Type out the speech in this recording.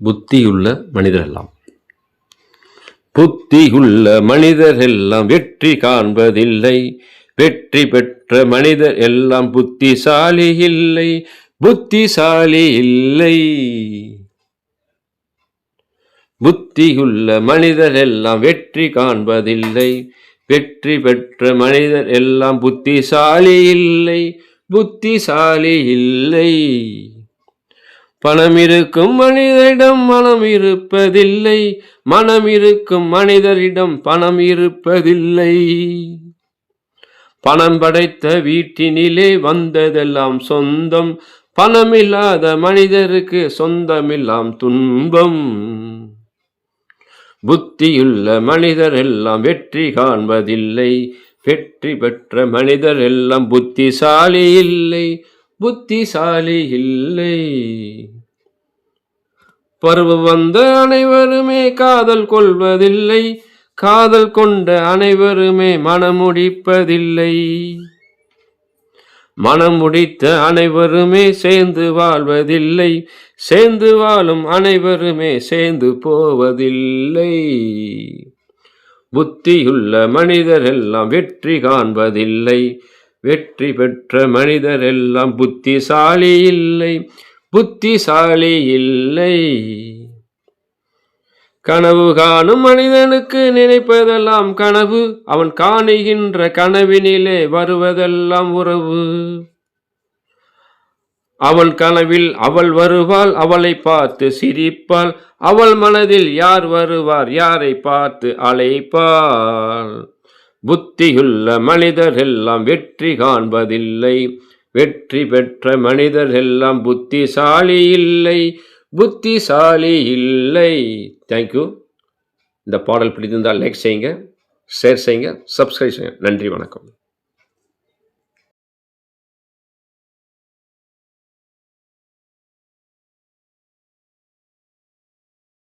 புத்தியுள்ள மனிதரெல்லாம் புத்தியுள்ள மனிதரெல்லாம் வெற்றி காண்பதில்லை. வெற்றி பெற்ற மனிதர் எல்லாம் புத்திசாலி இல்லை, புத்திசாலி இல்லை. புத்தியுள்ள மனிதர் எல்லாம் வெற்றி காண்பதில்லை. வெற்றி பெற்ற மனிதர் எல்லாம் புத்திசாலி இல்லை, புத்திசாலி இல்லை. பணம் இருக்கும் மனிதரிடம் மனம் இருப்பதில்லை, மனம் இருக்கும் மனிதரிடம் பணம் இருப்பதில்லை. பணம் படைத்த வீட்டினிலே வந்ததெல்லாம் சொந்தம், பணமில்லாத மனிதருக்கு சொந்தமில்லாம் துன்பம். புத்தியுள்ள மனிதர் எல்லாம் வெற்றி காண்பதில்லை. வெற்றி பெற்ற மனிதர் எல்லாம் புத்திசாலி இல்லை, புத்திசாலி இல்லை. பருவம் வந்த அனைவருமே காதல் கொள்வதில்லை, காதல் கொண்ட அனைவருமே மனமுடிப்பதில்லை. மனம் முடித்த அனைவருமே சேர்ந்து வாழ்வதில்லை, சேர்ந்து வாழும் அனைவருமே சேர்ந்து போவதில்லை. புத்தியுள்ள மனிதர் எல்லாம் வெற்றி காண்பதில்லை. வெற்றி பெற்ற மனிதர் எல்லாம் புத்திசாலி இல்லை, புத்திசாலி இல்லை. கனவு காணும் மனிதனுக்கு நினைப்பதெல்லாம் கனவு, அவன் காணுகின்ற கனவினிலே வருவதெல்லாம் உறவு. அவள் கனவில் அவள் வருவாள், அவளை பார்த்து சிரிப்பாள். அவள் மனதில் யார் வருவார், யாரை பார்த்து அழைப்பாள். புத்தியுள்ள மனிதர் எல்லாம் வெற்றி காண்பதில்லை. வெற்றி பெற்ற மனிதர் எல்லாம் புத்திசாலி இல்லை, புத்திசாலி இல்லை. தேங்க்யூ. இந்த பாடல் பிடித்திருந்தால் லைக் செய்யுங்க, ஷேர் செய்யுங்க, சப்ஸ்கிரைப் செய்யுங்க. நன்றி, வணக்கம்.